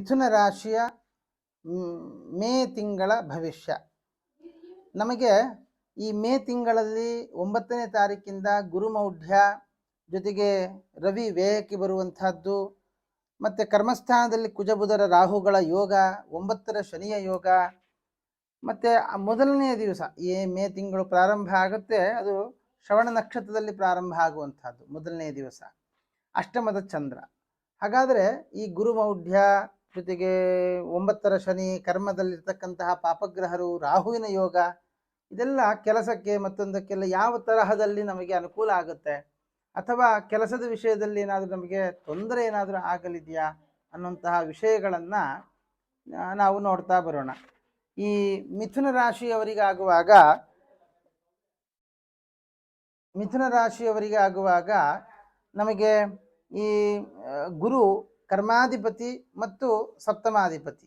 ಮಿಥುನ ರಾಶಿಯ ಮೇ ತಿಂಗಳ ಭವಿಷ್ಯ. ನಮಗೆ ಈ ಮೇ ತಿಂಗಳಲ್ಲಿ 9ನೇ ತಾರೀಕಿಂದ ಗುರುಮೌಢ್ಯ ಜೊತೆಗೆ ರವಿ ವ್ಯಯಕ್ಕೆ ಬರುವಂತಹದ್ದು, ಮತ್ತು ಕರ್ಮಸ್ಥಾನದಲ್ಲಿ ಕುಜಬುಧರ ರಾಹುಗಳ ಯೋಗ, 9ರ ಶನಿಯ ಯೋಗ, ಮತ್ತು ಮೊದಲನೆಯ ದಿವಸ ಮೇ ತಿಂಗಳು ಪ್ರಾರಂಭ ಆಗುತ್ತೆ, ಅದು ಶ್ರವಣ ನಕ್ಷತ್ರದಲ್ಲಿ ಪ್ರಾರಂಭ ಆಗುವಂಥದ್ದು ಮೊದಲನೆಯ ದಿವಸ, ಅಷ್ಟಮದ ಚಂದ್ರ. ಹಾಗಾದರೆ ಈ ಗುರುಮೌಢ್ಯ ಜೊತೆಗೆ 9ರ ಶನಿ, ಕರ್ಮದಲ್ಲಿರ್ತಕ್ಕಂತಹ ಪಾಪಗ್ರಹರು, ರಾಹುವಿನ ಯೋಗ, ಇದೆಲ್ಲ ಕೆಲಸಕ್ಕೆ ಮತ್ತೊಂದಕ್ಕೆಲ್ಲ ಯಾವ ತರಹದಲ್ಲಿ ನಮಗೆ ಅನುಕೂಲ ಆಗುತ್ತೆ, ಅಥವಾ ಕೆಲಸದ ವಿಷಯದಲ್ಲಿ ಏನಾದರೂ ನಮಗೆ ತೊಂದರೆ ಏನಾದರೂ ಆಗಲಿದೆಯಾ ಅನ್ನುವಂತಹ ವಿಷಯಗಳನ್ನು ನಾವು ನೋಡ್ತಾ ಬರೋಣ. ಈ ಮಿಥುನ ರಾಶಿಯವರಿಗಾಗುವಾಗ ನಮಗೆ ಈ ಗುರು ಕರ್ಮಾಧಿಪತಿ ಮತ್ತು ಸಪ್ತಮಾಧಿಪತಿ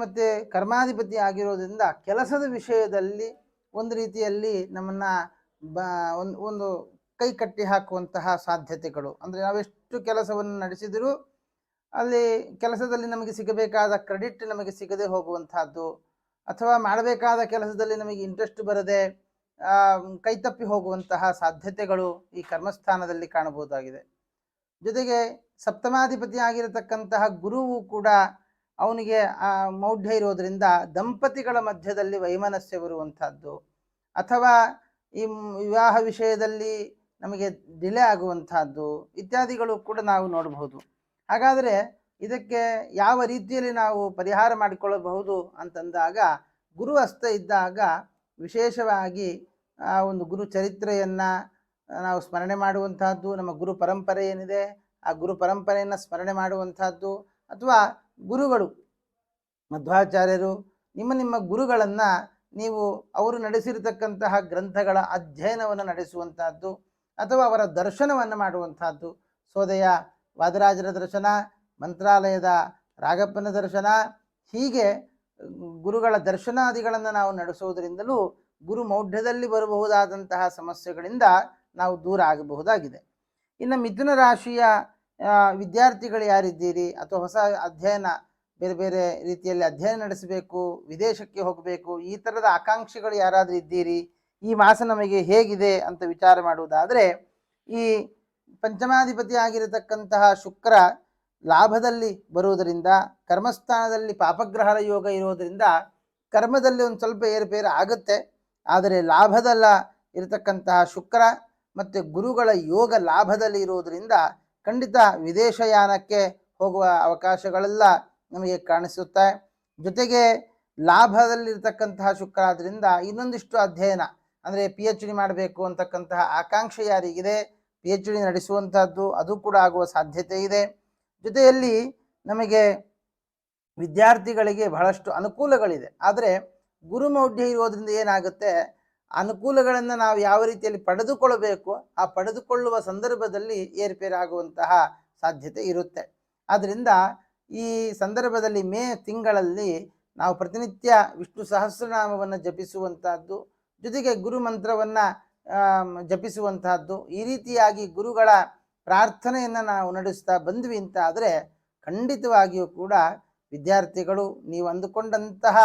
ಮತ್ತು ಕರ್ಮಾಧಿಪತಿ ಆಗಿರೋದ್ರಿಂದ ಕೆಲಸದ ವಿಷಯದಲ್ಲಿ ಒಂದು ರೀತಿಯಲ್ಲಿ ನಮ್ಮನ್ನು ಒಂದು ಕೈ ಕಟ್ಟಿ ಹಾಕುವಂತಹ ಸಾಧ್ಯತೆಗಳು. ಅಂದರೆ ನಾವೆಷ್ಟು ಕೆಲಸವನ್ನು ನಡೆಸಿದರೂ ಅಲ್ಲಿ ಕೆಲಸದಲ್ಲಿ ನಮಗೆ ಸಿಗಬೇಕಾದ ಕ್ರೆಡಿಟ್ ನಮಗೆ ಸಿಗದೆ ಹೋಗುವಂತಹದ್ದು, ಅಥವಾ ಮಾಡಬೇಕಾದ ಕೆಲಸದಲ್ಲಿ ನಮಗೆ ಇಂಟ್ರೆಸ್ಟ್ ಬರದೆ ಕೈತಪ್ಪಿ ಹೋಗುವಂತಹ ಸಾಧ್ಯತೆಗಳು ಈ ಕರ್ಮಸ್ಥಾನದಲ್ಲಿ ಕಾಣಬಹುದಾಗಿದೆ. ಜೊತೆಗೆ ಸಪ್ತಮಾಧಿಪತಿ ಆಗಿರತಕ್ಕಂತಹ ಗುರುವು ಕೂಡ ಅವನಿಗೆ ಮೌಢ್ಯ ಇರೋದರಿಂದ ದಂಪತಿಗಳ ಮಧ್ಯದಲ್ಲಿ ವೈಮನಸ್ಯ ಬರುವಂತಹದ್ದು, ಅಥವಾ ಈ ವಿವಾಹ ವಿಷಯದಲ್ಲಿ ನಮಗೆ ಡಿಲೇ ಆಗುವಂತಹದ್ದು ಇತ್ಯಾದಿಗಳು ಕೂಡ ನಾವು ನೋಡಬಹುದು. ಹಾಗಾದರೆ ಇದಕ್ಕೆ ಯಾವ ರೀತಿಯಲ್ಲಿ ನಾವು ಪರಿಹಾರ ಮಾಡಿಕೊಳ್ಳಬಹುದು ಅಂತಂದಾಗ, ಗುರು ಹಸ್ತ ಇದ್ದಾಗ ವಿಶೇಷವಾಗಿ ಒಂದು ಗುರು ಚರಿತ್ರೆಯನ್ನು ನಾವು ಸ್ಮರಣೆ ಮಾಡುವಂತಹದ್ದು, ನಮ್ಮ ಗುರು ಪರಂಪರೆ ಏನಿದೆ ಆ ಗುರು ಪರಂಪರೆಯನ್ನು ಸ್ಮರಣೆ ಮಾಡುವಂತಹದ್ದು, ಅಥವಾ ಗುರುಗಳು ಮಧ್ವಾಚಾರ್ಯರು ನಿಮ್ಮ ಗುರುಗಳನ್ನು ನೀವು ಅವರು ನಡೆಸಿರತಕ್ಕಂತಹ ಗ್ರಂಥಗಳ ಅಧ್ಯಯನವನ್ನು ನಡೆಸುವಂತಹದ್ದು, ಅಥವಾ ಅವರ ದರ್ಶನವನ್ನು ಮಾಡುವಂತಹದ್ದು. ಸೋದೆಯ ವಾದರಾಜರ ದರ್ಶನ, ಮಂತ್ರಾಲಯದ ರಾಗಪ್ಪನ ದರ್ಶನ, ಹೀಗೆ ಗುರುಗಳ ದರ್ಶನಾದಿಗಳನ್ನು ನಾವು ನಡೆಸುವುದರಿಂದಲೂ ಗುರು ಮೌಢ್ಯದಲ್ಲಿ ಬರಬಹುದಾದಂತಹ ಸಮಸ್ಯೆಗಳಿಂದ ನಾವು ದೂರ ಆಗಬಹುದಾಗಿದೆ. ಇನ್ನು ಮಿಥುನ ರಾಶಿಯ ವಿದ್ಯಾರ್ಥಿಗಳು ಯಾರಿದ್ದೀರಿ, ಅಥವಾ ಹೊಸ ಅಧ್ಯಯನ ಬೇರೆ ಬೇರೆ ರೀತಿಯಲ್ಲಿ ಅಧ್ಯಯನ ನಡೆಸಬೇಕು, ವಿದೇಶಕ್ಕೆ ಹೋಗಬೇಕು, ಈ ಥರದ ಆಕಾಂಕ್ಷೆಗಳು ಯಾರಾದರೂ ಇದ್ದೀರಿ, ಈ ಮಾಸ ನಮಗೆ ಹೇಗಿದೆ ಅಂತ ವಿಚಾರ ಮಾಡುವುದಾದರೆ, ಈ ಪಂಚಮಾಧಿಪತಿ ಆಗಿರತಕ್ಕಂತಹ ಶುಕ್ರ ಲಾಭದಲ್ಲಿ ಬರುವುದರಿಂದ, ಕರ್ಮಸ್ಥಾನದಲ್ಲಿ ಪಾಪಗ್ರಹರ ಯೋಗ ಇರೋದರಿಂದ ಕರ್ಮದಲ್ಲಿ ಒಂದು ಸ್ವಲ್ಪ ಏರುಪೇರು ಆಗುತ್ತೆ. ಆದರೆ ಲಾಭದಲ್ಲ ಇರತಕ್ಕಂತಹ ಶುಕ್ರ ಮತ್ತು ಗುರುಗಳ ಯೋಗ ಲಾಭದಲ್ಲಿ ಇರುವುದರಿಂದ ಖಂಡಿತ ವಿದೇಶಯಾನಕ್ಕೆ ಹೋಗುವ ಅವಕಾಶಗಳೆಲ್ಲ ನಮಗೆ ಕಾಣಿಸುತ್ತೆ. ಜೊತೆಗೆ ಲಾಭದಲ್ಲಿರ್ತಕ್ಕಂತಹ ಶುಕ್ರ ಆದ್ದರಿಂದ ಇನ್ನೊಂದಿಷ್ಟು ಅಧ್ಯಯನ, ಅಂದರೆ PhD ಮಾಡಬೇಕು ಅಂತಕ್ಕಂತಹ ಆಕಾಂಕ್ಷೆ ಯಾರಿಗಿದೆ, PhD ನಡೆಸುವಂಥದ್ದು ಅದು ಕೂಡ ಆಗುವ ಸಾಧ್ಯತೆ ಇದೆ. ಜೊತೆಯಲ್ಲಿ ನಮಗೆ ವಿದ್ಯಾರ್ಥಿಗಳಿಗೆ ಬಹಳಷ್ಟು ಅನುಕೂಲಗಳಿದೆ. ಆದರೆ ಗುರುಮೌಢ್ಯ ಇರೋದ್ರಿಂದ ಏನಾಗುತ್ತೆ, ಅನುಕೂಲಗಳನ್ನು ನಾವು ಯಾವ ರೀತಿಯಲ್ಲಿ ಪಡೆದುಕೊಳ್ಳಬೇಕು, ಆ ಪಡೆದುಕೊಳ್ಳುವ ಸಂದರ್ಭದಲ್ಲಿ ಏರ್ಪೇರಾಗುವಂತಹ ಸಾಧ್ಯತೆ ಇರುತ್ತೆ. ಆದ್ದರಿಂದ ಈ ಸಂದರ್ಭದಲ್ಲಿ ಮೇ ತಿಂಗಳಲ್ಲಿ ನಾವು ಪ್ರತಿನಿತ್ಯ ವಿಷ್ಣು ಸಹಸ್ರನಾಮವನ್ನು ಜಪಿಸುವಂತಹದ್ದು, ಜೊತೆಗೆ ಗುರು ಮಂತ್ರವನ್ನು ಜಪಿಸುವಂತಹದ್ದು, ಈ ರೀತಿಯಾಗಿ ಗುರುಗಳ ಪ್ರಾರ್ಥನೆಯನ್ನು ನಾವು ನಡೆಸ್ತಾ ಬಂದ್ವಿ ಅಂತ ಆದರೆ ಖಂಡಿತವಾಗಿಯೂ ಕೂಡ ವಿದ್ಯಾರ್ಥಿಗಳು ನೀವು ಅಂದುಕೊಂಡಂತಹ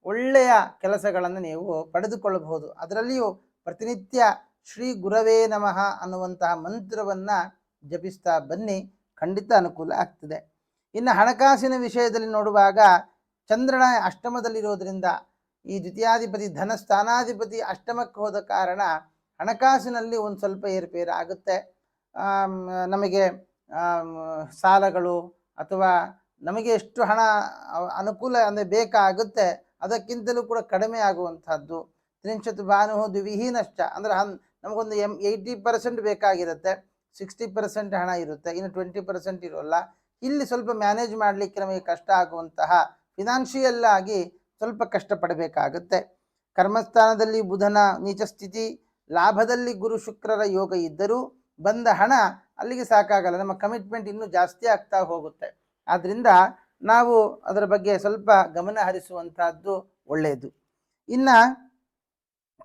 ಒಳ್ಳೆಯ ಕೆಲಸಗಳನ್ನು ನೀವು ಪಡೆದುಕೊಳ್ಳಬಹುದು. ಅದರಲ್ಲಿಯೂ ಪ್ರತಿನಿತ್ಯ ಶ್ರೀ ಗುರವೇ ನಮಃ ಅನ್ನುವಂತಹ ಮಂತ್ರವನ್ನು ಜಪಿಸ್ತಾ ಬನ್ನಿ, ಖಂಡಿತ ಅನುಕೂಲ ಆಗ್ತದೆ. ಇನ್ನು ಹಣಕಾಸಿನ ವಿಷಯದಲ್ಲಿ ನೋಡುವಾಗ, ಚಂದ್ರನ ಅಷ್ಟಮದಲ್ಲಿರೋದ್ರಿಂದ ಈ ದ್ವಿತೀಯಾಧಿಪತಿ ಧನಸ್ಥಾನಾಧಿಪತಿ ಅಷ್ಟಮಕ್ಕೆ ಹೋದ ಕಾರಣ ಹಣಕಾಸಿನಲ್ಲಿ ಒಂದು ಸ್ವಲ್ಪ ಏರುಪೇರು ಆಗುತ್ತೆ. ನಮಗೆ ಸಾಲಗಳು, ಅಥವಾ ನಮಗೆ ಎಷ್ಟು ಹಣ ಅನುಕೂಲ ಅಂದರೆ ಬೇಕಾಗುತ್ತೆ ಅದಕ್ಕಿಂತಲೂ ಕೂಡ ಕಡಿಮೆ ಆಗುವಂಥದ್ದು. ತ್ರಿಂಶತ್ ಭಾನು ದ್ವಿಹೀನಶ್ಚ, ಅಂದರೆ ನಮಗೊಂದು 80% ಬೇಕಾಗಿರುತ್ತೆ, 60% ಹಣ ಇರುತ್ತೆ, ಇನ್ನು 20% ಇರೋಲ್ಲ. ಇಲ್ಲಿ ಸ್ವಲ್ಪ ಮ್ಯಾನೇಜ್ ಮಾಡಲಿಕ್ಕೆ ನಮಗೆ ಕಷ್ಟ ಆಗುವಂತಹ, ಫಿನಾನ್ಷಿಯಲ್ ಆಗಿ ಸ್ವಲ್ಪ ಕಷ್ಟಪಡಬೇಕಾಗುತ್ತೆ. ಕರ್ಮಸ್ಥಾನದಲ್ಲಿ ಬುಧನ ನೀಚ ಸ್ಥಿತಿ, ಲಾಭದಲ್ಲಿ ಗುರು ಶುಕ್ರರ ಯೋಗ ಇದ್ದರೂ ಬಂದ ಹಣ ಅಲ್ಲಿಗೆ ಸಾಕಾಗಲ್ಲ, ನಮ್ಮ ಕಮಿಟ್ಮೆಂಟ್ ಇನ್ನೂ ಜಾಸ್ತಿ ಆಗ್ತಾ ಹೋಗುತ್ತೆ. ಆದ್ದರಿಂದ ನಾವು ಅದರ ಬಗ್ಗೆ ಸ್ವಲ್ಪ ಗಮನ ಹರಿಸುವಂತಹದ್ದು ಒಳ್ಳೆಯದು. ಇನ್ನು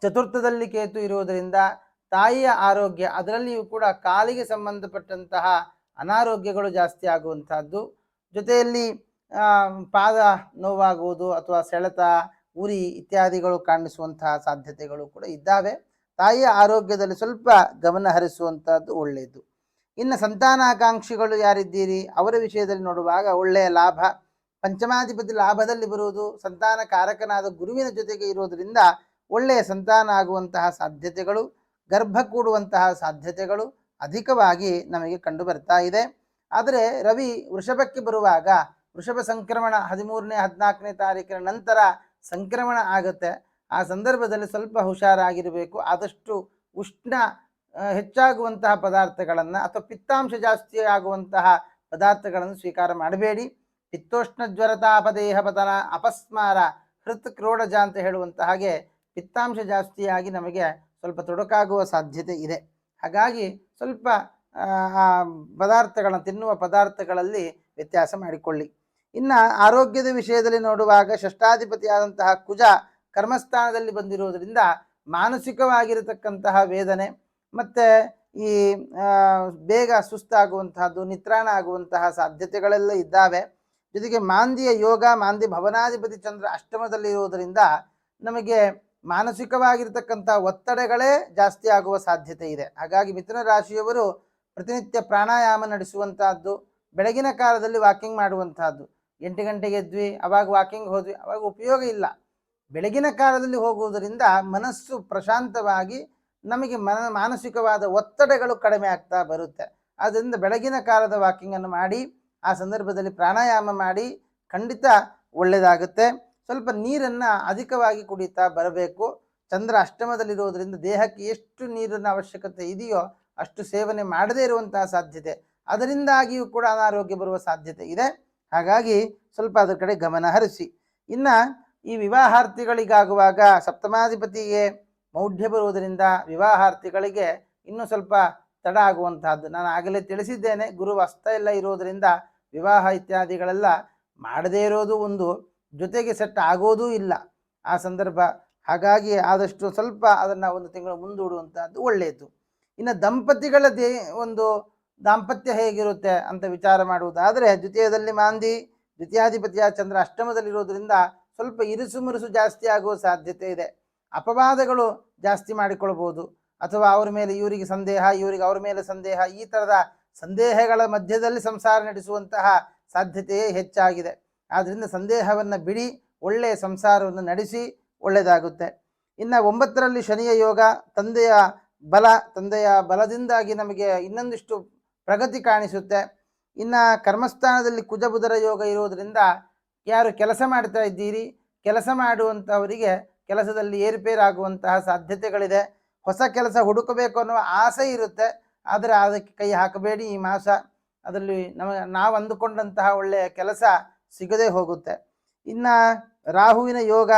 ಚತುರ್ಥದಲ್ಲಿ ಕೇತು ಇರುವುದರಿಂದ ತಾಯಿಯ ಆರೋಗ್ಯ, ಅದರಲ್ಲಿಯೂ ಕೂಡ ಕಾಲಿಗೆ ಸಂಬಂಧಪಟ್ಟಂತಹ ಅನಾರೋಗ್ಯಗಳು ಜಾಸ್ತಿ ಆಗುವಂತಹದ್ದು. ಜೊತೆಯಲ್ಲಿ ಪಾದ ನೋವಾಗುವುದು ಅಥವಾ ಸೆಳೆತ, ಉರಿ ಇತ್ಯಾದಿಗಳು ಕಾಣಿಸುವಂತಹ ಸಾಧ್ಯತೆಗಳು ಕೂಡ ಇದ್ದಾವೆ. ತಾಯಿಯ ಆರೋಗ್ಯದಲ್ಲಿ ಸ್ವಲ್ಪ ಗಮನ ಹರಿಸುವಂತಹದ್ದು ಒಳ್ಳೆಯದು. ಇನ್ನು ಸಂತಾನಾಕಾಂಕ್ಷಿಗಳು ಯಾರಿದ್ದೀರಿ ಅವರ ವಿಷಯದಲ್ಲಿ ನೋಡುವಾಗ ಒಳ್ಳೆಯ ಲಾಭ, ಪಂಚಮಾಧಿಪತಿ ಲಾಭದಲ್ಲಿ ಬರುವುದು, ಸಂತಾನ ಕಾರಕನಾದ ಗುರುವಿನ ಜೊತೆಗೆ ಇರುವುದರಿಂದ ಒಳ್ಳೆಯ ಸಂತಾನ ಆಗುವಂತಹ ಸಾಧ್ಯತೆಗಳು, ಗರ್ಭ ಕೂಡುವಂತಹ ಸಾಧ್ಯತೆಗಳು ಅಧಿಕವಾಗಿ ನಮಗೆ ಕಂಡು ಬರ್ತಾ ಇದೆ. ಆದರೆ ರವಿ ವೃಷಭಕ್ಕೆ ಬರುವಾಗ ವೃಷಭ ಸಂಕ್ರಮಣ 13ನೇ 14ನೇ ತಾರೀಕಿನ ನಂತರ ಸಂಕ್ರಮಣ ಆಗುತ್ತೆ. ಆ ಸಂದರ್ಭದಲ್ಲಿ ಸ್ವಲ್ಪ ಹುಷಾರಾಗಿರಬೇಕು. ಆದಷ್ಟು ಉಷ್ಣ ಹೆಚ್ಚಾಗುವಂತಹ ಪದಾರ್ಥಗಳನ್ನು ಅಥವಾ ಪಿತ್ತಾಂಶ ಜಾಸ್ತಿ ಆಗುವಂತಹ ಪದಾರ್ಥಗಳನ್ನು ಸ್ವೀಕಾರ ಮಾಡಬೇಡಿ. ಪಿತ್ತೋಷ್ಣ ಜ್ವರತಾಪದೇಹ ಪತನ ಅಪಸ್ಮಾರ ಹೃತ್ ಕ್ರೋಡಜ ಅಂತ ಹೇಳುವಂಥ ಹಾಗೆ ಪಿತ್ತಾಂಶ ಜಾಸ್ತಿಯಾಗಿ ನಮಗೆ ಸ್ವಲ್ಪ ತೊಡಕಾಗುವ ಸಾಧ್ಯತೆ ಇದೆ. ಹಾಗಾಗಿ ಸ್ವಲ್ಪ ಪದಾರ್ಥಗಳನ್ನು ತಿನ್ನುವ ಪದಾರ್ಥಗಳಲ್ಲಿ ವ್ಯತ್ಯಾಸ ಮಾಡಿಕೊಳ್ಳಿ. ಇನ್ನು ಆರೋಗ್ಯದ ವಿಷಯದಲ್ಲಿ ನೋಡುವಾಗ ಷಷ್ಠಾಧಿಪತಿಯಾದಂತಹ ಕುಜ ಕರ್ಮಸ್ಥಾನದಲ್ಲಿ ಬಂದಿರುವುದರಿಂದ ಮಾನಸಿಕವಾಗಿರತಕ್ಕಂತಹ ವೇದನೆ ಮತ್ತು ಈ ಬೇಗ ಸುಸ್ತಾಗುವಂತಹದ್ದು, ನಿತ್ರಾಣ ಆಗುವಂತಹ ಸಾಧ್ಯತೆಗಳೆಲ್ಲ ಇದ್ದಾವೆ. ಜೊತೆಗೆ ಮಾಂದಿಯ ಯೋಗ, ಮಾಂದಿ ಭವನಾಧಿಪತಿ ಚಂದ್ರ ಅಷ್ಟಮದಲ್ಲಿ ಇರುವುದರಿಂದ ನಮಗೆ ಮಾನಸಿಕವಾಗಿರ್ತಕ್ಕಂಥ ಒತ್ತಡಗಳೇ ಜಾಸ್ತಿ ಆಗುವ ಸಾಧ್ಯತೆ ಇದೆ. ಹಾಗಾಗಿ ಮಿಥುನ ರಾಶಿಯವರು ಪ್ರತಿನಿತ್ಯ ಪ್ರಾಣಾಯಾಮ ನಡೆಸುವಂತಹದ್ದು, ಬೆಳಗಿನ ಕಾಲದಲ್ಲಿ ವಾಕಿಂಗ್ ಮಾಡುವಂತಹದ್ದು. 8 ಗಂಟೆಗೆ ಎದ್ವಿ, ಅವಾಗ ವಾಕಿಂಗ್ ಹೋದ್ವಿ, ಅವಾಗ ಉಪಯೋಗ ಇಲ್ಲ. ಬೆಳಗಿನ ಕಾಲದಲ್ಲಿ ಹೋಗುವುದರಿಂದ ಮನಸ್ಸು ಪ್ರಶಾಂತವಾಗಿ ನಮಗೆ ಮಾನಸಿಕವಾದ ಒತ್ತಡಗಳು ಕಡಿಮೆ ಆಗ್ತಾ ಬರುತ್ತೆ. ಆದ್ದರಿಂದ ಬೆಳಗಿನ ಕಾಲದ ವಾಕಿಂಗನ್ನು ಮಾಡಿ, ಆ ಸಂದರ್ಭದಲ್ಲಿ ಪ್ರಾಣಾಯಾಮ ಮಾಡಿ ಖಂಡಿತ ಒಳ್ಳೆಯದಾಗುತ್ತೆ. ಸ್ವಲ್ಪ ನೀರನ್ನು ಅಧಿಕವಾಗಿ ಕುಡಿತಾ ಬರಬೇಕು. ಚಂದ್ರ ಅಷ್ಟಮದಲ್ಲಿರುವುದರಿಂದ ದೇಹಕ್ಕೆ ಎಷ್ಟು ನೀರಿನ ಅವಶ್ಯಕತೆ ಇದೆಯೋ ಅಷ್ಟು ಸೇವನೆ ಮಾಡದೇ ಇರುವಂತಹ ಸಾಧ್ಯತೆ, ಅದರಿಂದಾಗಿಯೂ ಕೂಡ ಅನಾರೋಗ್ಯ ಬರುವ ಸಾಧ್ಯತೆ ಇದೆ. ಹಾಗಾಗಿ ಸ್ವಲ್ಪ ಅದರ ಕಡೆ ಗಮನ ಹರಿಸಿ. ಇನ್ನು ಈ ವಿವಾಹಾರ್ಥಿಗಳಿಗಾಗುವಾಗ ಸಪ್ತಮಾಧಿಪತಿಗೆ ಮೌಢ್ಯ ಬರುವುದರಿಂದ ವಿವಾಹಾರ್ಥಿಗಳಿಗೆ ಇನ್ನೂ ಸ್ವಲ್ಪ ತಡ ಆಗುವಂತಹದ್ದು. ನಾನು ಆಗಲೇ ತಿಳಿಸಿದ್ದೇನೆ, ಗುರು ಅಸ್ತ ಎಲ್ಲ ಇರೋದರಿಂದ ವಿವಾಹ ಇತ್ಯಾದಿಗಳೆಲ್ಲ ಮಾಡದೇ ಇರೋದು ಒಂದು, ಜೊತೆಗೆ ಸೆಟ್ ಆಗೋದೂ ಇಲ್ಲ ಆ ಸಂದರ್ಭ. ಹಾಗಾಗಿ ಆದಷ್ಟು ಸ್ವಲ್ಪ ಅದನ್ನು 1 ತಿಂಗಳು ಮುಂದೂಡುವಂತಹದ್ದು ಒಳ್ಳೆಯದು. ಇನ್ನು ದಂಪತಿಗಳ ಒಂದು ದಾಂಪತ್ಯ ಹೇಗಿರುತ್ತೆ ಅಂತ ವಿಚಾರ ಮಾಡುವುದಾದರೆ, ದ್ವಿತೀಯದಲ್ಲಿ ಮಾಂದಿ, ದ್ವಿತೀಯಾಧಿಪತಿಯ ಚಂದ್ರ ಅಷ್ಟಮದಲ್ಲಿರೋದ್ರಿಂದ ಸ್ವಲ್ಪ ಇರುಸು ಮುರುಸು ಜಾಸ್ತಿ ಆಗುವ ಸಾಧ್ಯತೆ ಇದೆ. ಅಪವಾದಗಳು ಜಾಸ್ತಿ ಮಾಡಿಕೊಳ್ಬೋದು, ಅಥವಾ ಅವ್ರ ಮೇಲೆ ಇವರಿಗೆ ಸಂದೇಹ, ಇವರಿಗೆ ಅವ್ರ ಮೇಲೆ ಸಂದೇಹ, ಈ ಥರದ ಸಂದೇಹಗಳ ಮಧ್ಯದಲ್ಲಿ ಸಂಸಾರ ನಡೆಸುವಂತಹ ಸಾಧ್ಯತೆಯೇ ಹೆಚ್ಚಾಗಿದೆ. ಆದ್ದರಿಂದ ಸಂದೇಹವನ್ನು ಬಿಡಿ, ಒಳ್ಳೆಯ ಸಂಸಾರವನ್ನು ನಡೆಸಿ ಒಳ್ಳೆಯದಾಗುತ್ತೆ. ಇನ್ನು 9ರಲ್ಲಿ ಶನಿಯ ಯೋಗ, ತಂದೆಯ ಬಲದಿಂದಾಗಿ ನಮಗೆ ಇನ್ನೊಂದಿಷ್ಟು ಪ್ರಗತಿ ಕಾಣಿಸುತ್ತೆ. ಇನ್ನು ಕರ್ಮಸ್ಥಾನದಲ್ಲಿ ಕುಜಬುಧರ ಯೋಗ ಇರುವುದರಿಂದ ಯಾರು ಕೆಲಸ ಮಾಡ್ತಾ ಇದ್ದೀರಿ, ಕೆಲಸ ಮಾಡುವಂಥವರಿಗೆ ಕೆಲಸದಲ್ಲಿ ಏರುಪೇರಾಗುವಂತಹ ಸಾಧ್ಯತೆಗಳಿದೆ. ಹೊಸ ಕೆಲಸ ಹುಡುಕಬೇಕು ಅನ್ನುವ ಆಸೆ ಇರುತ್ತೆ, ಆದರೆ ಅದಕ್ಕೆ ಕೈ ಹಾಕಬೇಡಿ. ಈ ಮಾಸ ಅದರಲ್ಲಿ ನಾವು ಅಂದುಕೊಂಡಂತಹ ಒಳ್ಳೆಯ ಕೆಲಸ ಸಿಗದೇ ಹೋಗುತ್ತೆ. ಇನ್ನು ರಾಹುವಿನ ಯೋಗ,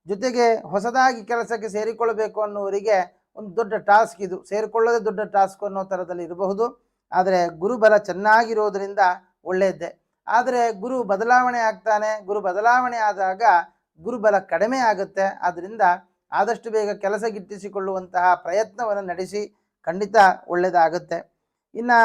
ಜೊತೆಗೆ ಹೊಸದಾಗಿ ಕೆಲಸಕ್ಕೆ ಸೇರಿಕೊಳ್ಳಬೇಕು ಅನ್ನುವರಿಗೆ ಒಂದು ದೊಡ್ಡ ಟಾಸ್ಕ್ ಇದು, ಸೇರಿಕೊಳ್ಳೋದೇ ದೊಡ್ಡ ಟಾಸ್ಕ್ ಅನ್ನೋ ಥರದಲ್ಲಿ ಇರಬಹುದು. ಆದರೆ ಗುರುಬಲ ಚೆನ್ನಾಗಿರೋದರಿಂದ ಒಳ್ಳೆಯದ್ದೇ. ಆದರೆ ಗುರು ಬದಲಾವಣೆ ಆಗ್ತಾನೆ, ಗುರು ಬದಲಾವಣೆ ಆದಾಗ ಗುರುಬಲ ಕಡಿಮೆ ಆಗುತ್ತೆ. ಆದ್ದರಿಂದ ಆದಷ್ಟು ಬೇಗ ಕೆಲಸ ಗಿಟ್ಟಿಸಿಕೊಳ್ಳುವಂತಹ ಪ್ರಯತ್ನವನ್ನು ನಡೆಸಿ, ಖಂಡಿತ ಒಳ್ಳೆಯದಾಗುತ್ತೆ. ಇನ್ನು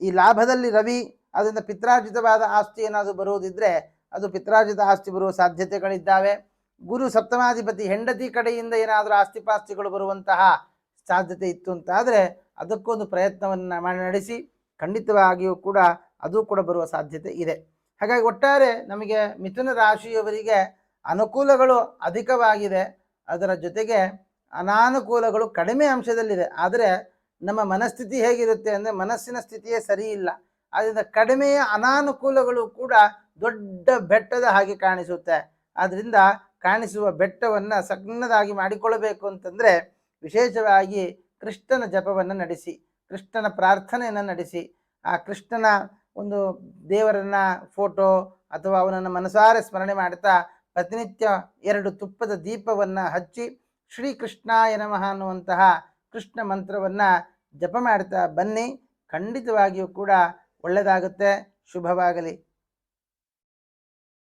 ಈ ಲಾಭದಲ್ಲಿ ರವಿ, ಅದರಿಂದ ಪಿತ್ರಾರ್ಜಿತವಾದ ಆಸ್ತಿ ಏನಾದರೂ ಬರುವುದಿದ್ದರೆ ಅದು ಪಿತ್ರಾರ್ಜಿತ ಆಸ್ತಿ ಬರುವ ಸಾಧ್ಯತೆಗಳಿದ್ದಾವೆ. ಗುರು ಸಪ್ತಮಾಧಿಪತಿ, ಹೆಂಡತಿ ಕಡೆಯಿಂದ ಏನಾದರೂ ಆಸ್ತಿಪಾಸ್ತಿಗಳು ಬರುವಂತಹ ಸಾಧ್ಯತೆ ಇತ್ತು ಅಂತಾದರೆ ಅದಕ್ಕೊಂದು ಪ್ರಯತ್ನವನ್ನು ನಡೆಸಿ ಖಂಡಿತವಾಗಿಯೂ ಕೂಡ ಅದು ಕೂಡ ಬರುವ ಸಾಧ್ಯತೆ ಇದೆ. ಹಾಗಾಗಿ ಒಟ್ಟಾರೆ ನಮಗೆ ಮಿಥುನ ರಾಶಿಯವರಿಗೆ ಅನುಕೂಲಗಳು ಅಧಿಕವಾಗಿದೆ, ಅದರ ಜೊತೆಗೆ ಅನಾನುಕೂಲಗಳು ಕಡಿಮೆ ಅಂಶದಲ್ಲಿದೆ. ಆದರೆ ನಮ್ಮ ಮನಸ್ಥಿತಿ ಹೇಗಿರುತ್ತೆ ಅಂದರೆ ಮನಸ್ಸಿನ ಸ್ಥಿತಿಯೇ ಸರಿ ಇಲ್ಲ. ಆದ್ದರಿಂದ ಕಡಿಮೆಯ ಅನಾನುಕೂಲಗಳು ಕೂಡ ದೊಡ್ಡ ಬೆಟ್ಟದ ಹಾಗೆ ಕಾಣಿಸುತ್ತೆ. ಆದ್ದರಿಂದ ಕಾಣಿಸುವ ಬೆಟ್ಟವನ್ನು ಸಣ್ಣದಾಗಿ ಮಾಡಿಕೊಳ್ಳಬೇಕು ಅಂತಂದರೆ ವಿಶೇಷವಾಗಿ ಕೃಷ್ಣನ ಜಪವನ್ನು ನಡೆಸಿ, ಕೃಷ್ಣನ ಪ್ರಾರ್ಥನೆಯನ್ನು ನಡೆಸಿ, ಆ ಕೃಷ್ಣನ ಒಂದು ದೇವರನ್ನ ಫೋಟೋ ಅಥವಾ ಅವನನ್ನು ಮನಸಾರೆ ಸ್ಮರಣೆ ಮಾಡ್ತಾ ಪ್ರತಿನಿತ್ಯ 2 ತುಪ್ಪದ ದೀಪವನ್ನು ಹಚ್ಚಿ ಶ್ರೀಕೃಷ್ಣಾಯ ನಮಃ ಅನ್ನುವಂತಹ ಕೃಷ್ಣ ಮಂತ್ರವನ್ನು ಜಪ ಮಾಡ್ತಾ ಬನ್ನಿ. ಖಂಡಿತವಾಗಿಯೂ ಕೂಡ ಒಳ್ಳೆಯದಾಗುತ್ತೆ. ಶುಭವಾಗಲಿ.